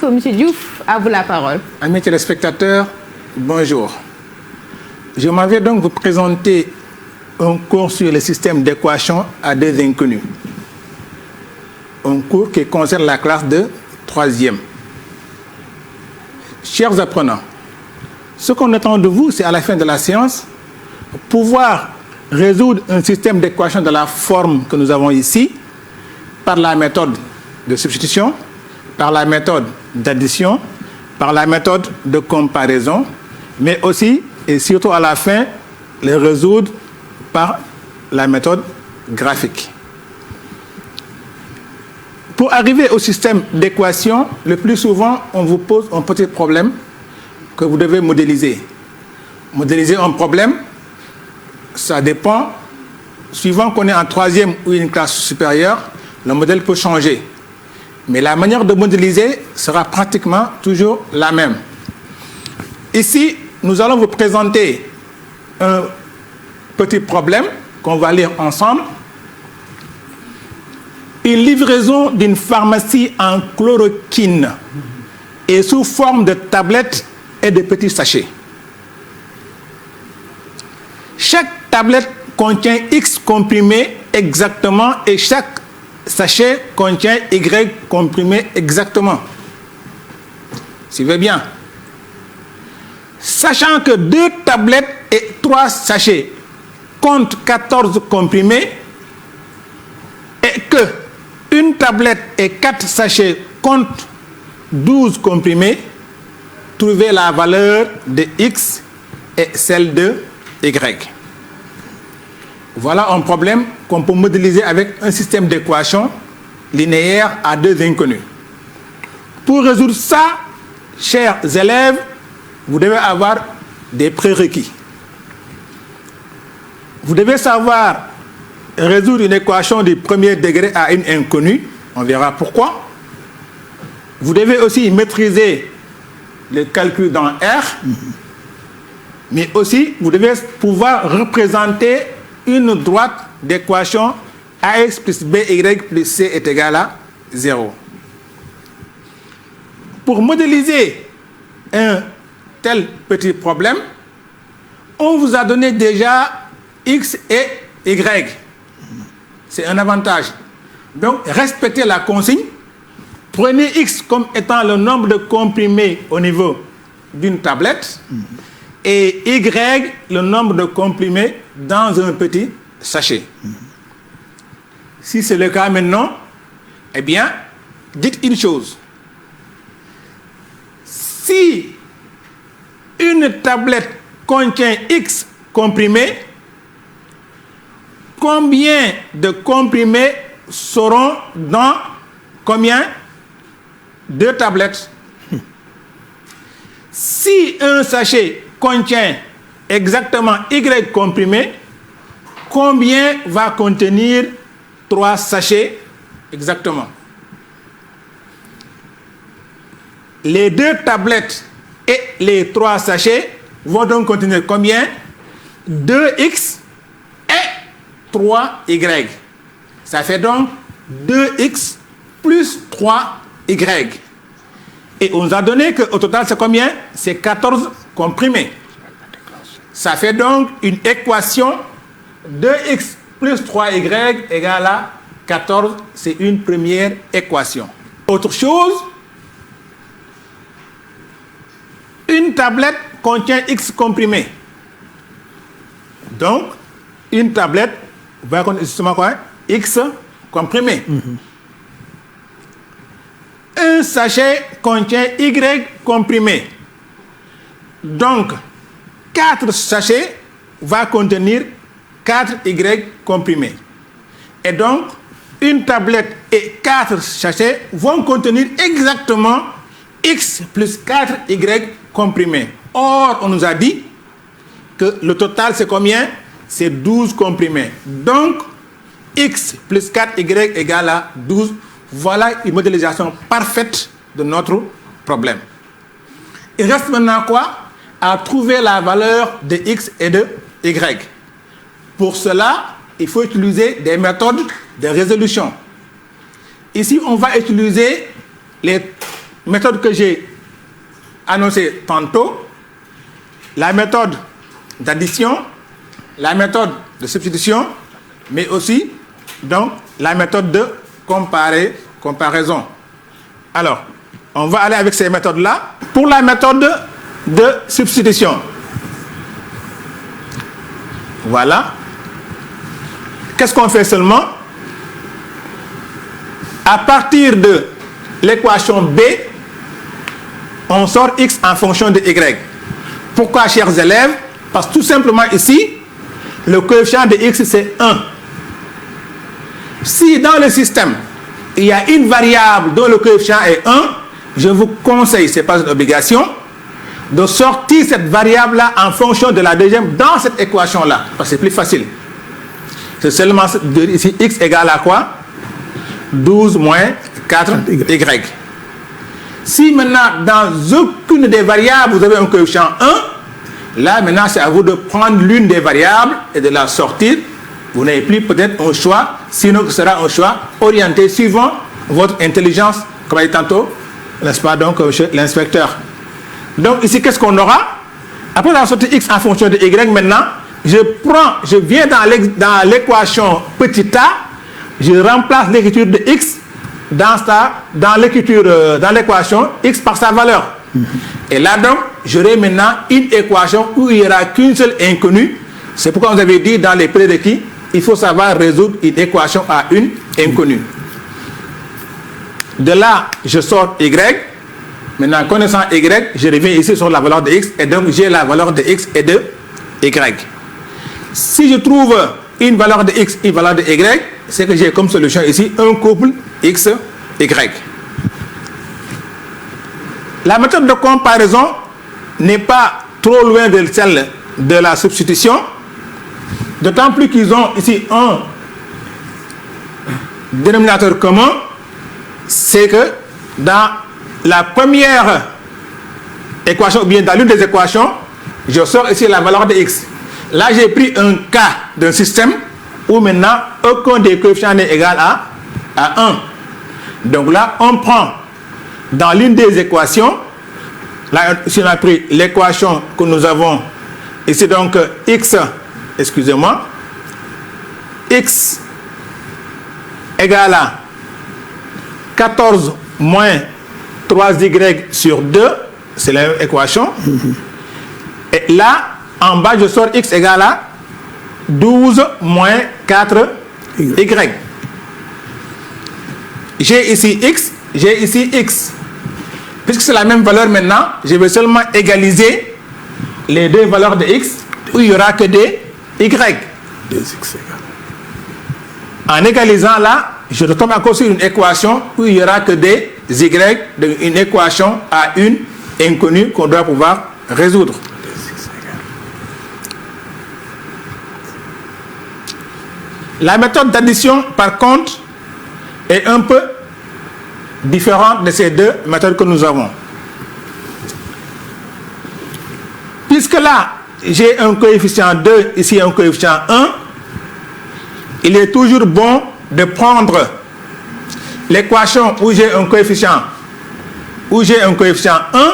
M. Diouf, à vous la parole. Amis téléspectateurs, bonjour. Je m'en vais donc vous présenter un cours sur le système d'équation à deux inconnus. Un cours qui concerne la classe de 3e. Chers apprenants, ce qu'on attend de vous, c'est à la fin de la séance, pouvoir résoudre un système d'équation de la forme que nous avons ici par la méthode de substitution, par la méthode d'addition, par la méthode de comparaison, mais aussi et surtout à la fin, les résoudre par la méthode graphique. Pour arriver au système d'équation, le plus souvent, on vous pose un petit problème que vous devez modéliser. Modéliser un problème, ça dépend. Suivant qu'on est en 3e ou une classe supérieure, le modèle peut changer. Mais la manière de modéliser sera pratiquement toujours la même. Ici, nous allons vous présenter un petit problème qu'on va lire ensemble. Une livraison d'une pharmacie en chloroquine et sous forme de tablettes et de petits sachets. Chaque tablette contient X comprimés exactement et chaque sachet contient Y comprimés exactement. Suivez bien. Sachant que 2 tablettes et 3 sachets comptent 14 comprimés et que une tablette et 4 sachets comptent 12 comprimés, trouvez la valeur de X et celle de Y. Voilà un problème qu'on peut modéliser avec un système d'équation linéaire à deux inconnus. Pour résoudre ça, chers élèves, vous devez avoir des prérequis. Vous devez savoir résoudre une équation du premier degré à une inconnue. On verra pourquoi. Vous devez aussi maîtriser le calcul dans R. Mais aussi, vous devez pouvoir représenter une droite d'équation AX plus BY plus C est égal à 0. Pour modéliser un tel petit problème, on vous a donné déjà X et Y. C'est un avantage. Donc, respectez la consigne. Prenez X comme étant le nombre de comprimés au niveau d'une tablette et Y le nombre de comprimés dans un petit sachet. Si c'est le cas maintenant, eh bien, dites une chose. Si une tablette contient X comprimés, combien de comprimés seront dans combien? 2 tablettes. Si un sachet contient exactement Y comprimés, combien va contenir 3 sachets exactement? Les 2 tablettes et les 3 sachets vont donc contenir combien? 2X et 3Y. Ça fait donc 2X plus 3Y. Et on nous a donné qu'au total, c'est combien? C'est 14 comprimés. Ça fait donc une équation 2X plus 3Y égale à 14. C'est une première équation. Autre chose, une tablette contient X comprimés. Donc, une tablette va contenir justement quoi? X comprimés. Un sachet contient Y comprimés. Donc, 4 sachets va contenir 4Y comprimés. Et donc, une tablette et 4 sachets vont contenir exactement X plus 4Y comprimés. Or, on nous a dit que le total, c'est combien? C'est 12 comprimés. Donc, X plus 4Y égale à 12. Voilà une modélisation parfaite de notre problème. Il reste maintenant quoi? À trouver la valeur de X et de Y. Pour cela, il faut utiliser des méthodes de résolution. Ici, on va utiliser les méthode que j'ai annoncée tantôt, la méthode d'addition, la méthode de substitution, mais aussi donc la méthode de comparaison. Alors, on va aller avec ces méthodes-là. Pour la méthode de substitution, voilà. Qu'est-ce qu'on fait seulement? À partir de l'équation B, on sort x en fonction de y. Pourquoi, chers élèves? Parce que tout simplement ici, le coefficient de x, c'est 1. Si dans le système, il y a une variable dont le coefficient est 1, je vous conseille, ce n'est pas une obligation, de sortir cette variable-là en fonction de la deuxième dans cette équation-là. Parce que c'est plus facile. C'est seulement ici, x égale à quoi? 12 moins 4y. Si maintenant, dans aucune des variables, vous avez un coefficient 1, là, maintenant, c'est à vous de prendre l'une des variables et de la sortir. Vous n'avez plus peut-être un choix, sinon ce sera un choix orienté suivant votre intelligence, comme a dit tantôt, n'est-ce pas, donc, l'inspecteur. Donc, ici, qu'est-ce qu'on aura? Après avoir sorti x en fonction de y, maintenant, je viens dans l'équation petit a, je remplace l'écriture de x dans l'équation x par sa valeur. Et là, donc, j'aurai maintenant une équation où il n'y aura qu'une seule inconnue. C'est pourquoi vous avez dit dans les prérequis, il faut savoir résoudre une équation à une inconnue. De là, je sors y. Maintenant, connaissant y, je reviens ici sur la valeur de x, et donc j'ai la valeur de x et de y. Si je trouve une valeur de x, une valeur de y, c'est que j'ai comme solution ici un couple x, y. La méthode de comparaison n'est pas trop loin de celle de la substitution, d'autant plus qu'ils ont ici un dénominateur commun, c'est que dans la première équation, ou bien dans l'une des équations, je sors ici la valeur de x. Là, j'ai pris un cas d'un système où maintenant aucun des coefficients n'est égal à 1. Donc là, on prend dans l'une des équations, là, si on a pris l'équation que nous avons ici, donc x, excusez-moi, x égale à 14 moins 3y sur 2, c'est la même équation. Et là, en bas, je sors x égale à 12 moins 4y. J'ai ici x, j'ai ici x. Puisque c'est la même valeur maintenant, je vais seulement égaliser les deux valeurs de x, où il n'y aura que des y. 2x En égalisant là, je retombe encore sur une équation où il n'y aura que des y, une équation à une inconnue qu'on doit pouvoir résoudre. La méthode d'addition, par contre, est un peu différente de ces deux méthodes que nous avons. Puisque là, j'ai un coefficient 2, ici un coefficient 1, il est toujours bon de prendre l'équation où j'ai un coefficient 1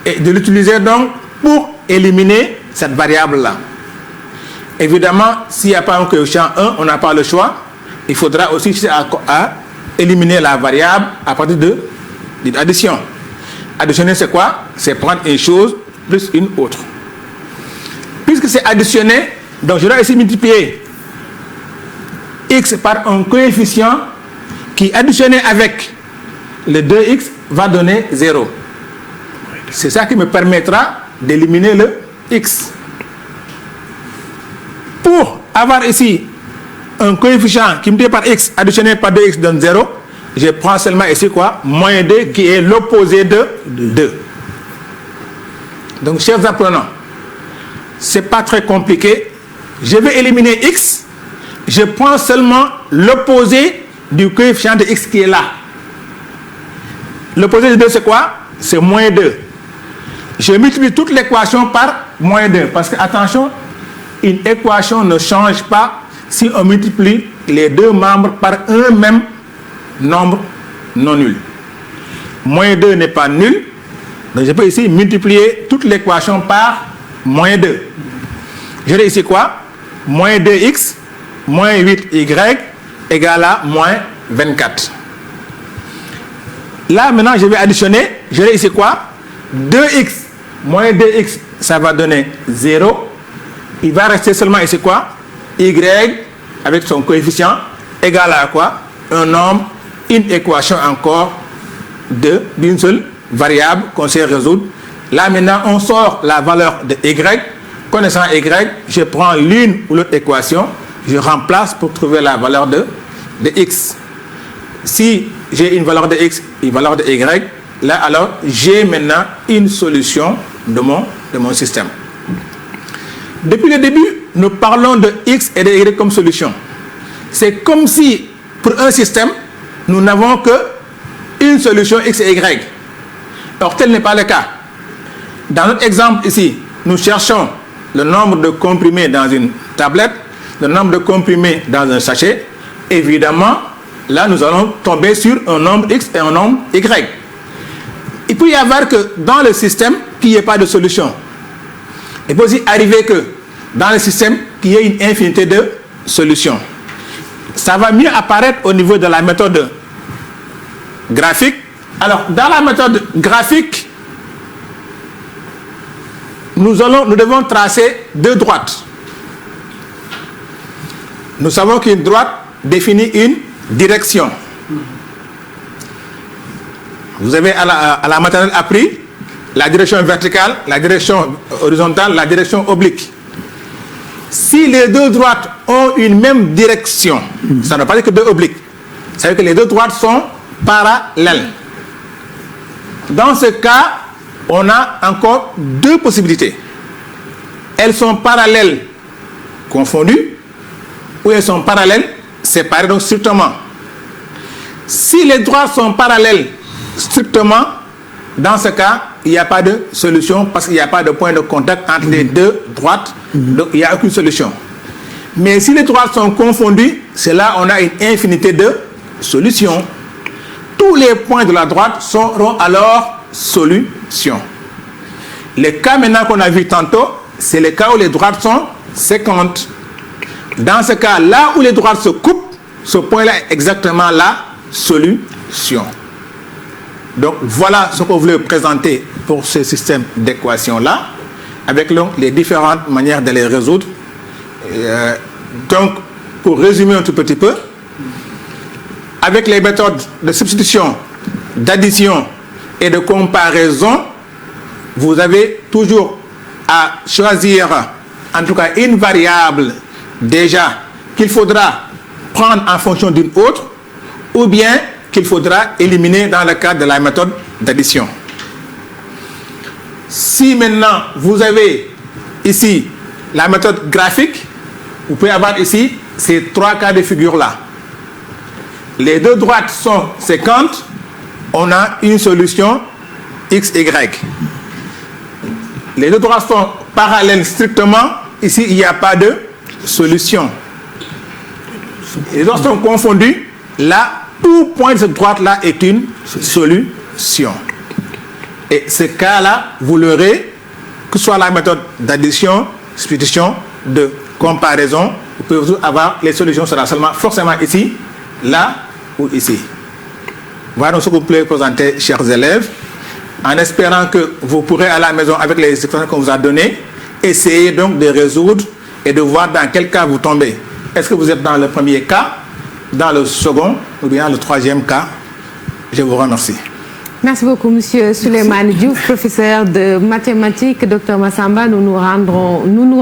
et de l'utiliser donc pour éliminer cette variable-là. Évidemment, s'il n'y a pas un coefficient 1, on n'a pas le choix. Il faudra aussi chercher à éliminer la variable à partir de l'addition. Additionner, c'est quoi? C'est prendre une chose plus une autre. Puisque c'est additionné, donc je dois ici multiplier x par un coefficient qui, additionné avec le 2x, va donner 0. C'est ça qui me permettra d'éliminer le x. Pour avoir ici un coefficient qui multiplié par x additionné par 2x donne 0, je prends seulement ici quoi? Moins 2 qui est l'opposé de 2. Donc, chers apprenants, ce n'est pas très compliqué. Je vais éliminer x. Je prends seulement l'opposé du coefficient de x qui est là. L'opposé de 2, c'est quoi? C'est moins 2. Je multiplie toute l'équation par moins 2. Parce que, attention, une équation ne change pas si on multiplie les deux membres par un même nombre non nul. moins 2 n'est pas nul. Donc je peux ici multiplier toute l'équation par moins 2. J'aurai ici quoi? Moins 2x moins 8y égale à moins 24. Là, maintenant, je vais additionner. J'aurai ici quoi? 2x moins 2x, ça va donner 0. Il va rester seulement ici quoi? Y avec son coefficient égal à quoi? Un nombre, une équation encore d'une seule variable qu'on sait résoudre. Là, maintenant, on sort la valeur de y. Connaissant y, je prends l'une ou l'autre équation, je remplace pour trouver la valeur de x. Si j'ai une valeur de x, une valeur de y, là, alors, j'ai maintenant une solution de mon système. Depuis le début, nous parlons de x et de y comme solution. C'est comme si, pour un système, nous n'avons qu'une solution x et y. Or, tel n'est pas le cas. Dans notre exemple ici, nous cherchons le nombre de comprimés dans une tablette, le nombre de comprimés dans un sachet. Évidemment, là, nous allons tomber sur un nombre x et un nombre y. Il peut y avoir que dans le système, qu'il n'y ait pas de solution. Il peut aussi arriver que dans le système, qu'il y ait une infinité de solutions. Ça va mieux apparaître au niveau de la méthode graphique. Alors, dans la méthode graphique, nous devons tracer deux droites. Nous savons qu'une droite définit une direction. Vous avez à la maternelle appris la direction verticale, la direction horizontale, la direction oblique. Si les deux droites ont une même direction, ça ne veut pas dire que deux obliques. Ça veut dire que les deux droites sont parallèles. Dans ce cas, on a encore deux possibilités. Elles sont parallèles confondues ou elles sont parallèles séparées, donc strictement. Si les droites sont parallèles strictement, dans ce cas, il n'y a pas de solution parce qu'il n'y a pas de point de contact entre les deux droites, donc il n'y a aucune solution. Mais si les droites sont confondues, c'est là on a une infinité de solutions. Tous les points de la droite seront alors solutions. Les cas maintenant qu'on a vu tantôt, c'est les cas où les droites sont séquentes. Dans ce cas, là où les droites se coupent, ce point-là est exactement la solution. Donc voilà ce qu'on voulait présenter pour ce système d'équations-là, avec les différentes manières de les résoudre. Donc, pour résumer un tout petit peu, avec les méthodes de substitution, d'addition et de comparaison, vous avez toujours à choisir, en tout cas, une variable déjà qu'il faudra prendre en fonction d'une autre, ou bien qu'il faudra éliminer dans le cadre de la méthode d'addition. Si maintenant vous avez ici la méthode graphique, vous pouvez avoir ici ces trois cas de figure-là. Les deux droites sont séquentes, on a une solution x, y. Les deux droites sont parallèles strictement, ici il n'y a pas de solution. Les droites sont confondues, là, tout point de cette droite-là est une solution. Et ce cas-là, vous l'aurez, que ce soit la méthode d'addition, substitution, de comparaison, vous pouvez avoir les solutions sera seulement forcément ici, là ou ici. Voilà donc ce que vous pouvez présenter, chers élèves, en espérant que vous pourrez à la maison, avec les expressions qu'on vous a données, essayer donc de résoudre et de voir dans quel cas vous tombez. Est-ce que vous êtes dans le premier cas, dans le second ou bien le troisième cas? Je vous remercie. Merci beaucoup, Monsieur Souleymane Diouf, professeur de mathématiques. Docteur Massamba, nous nous rendrons...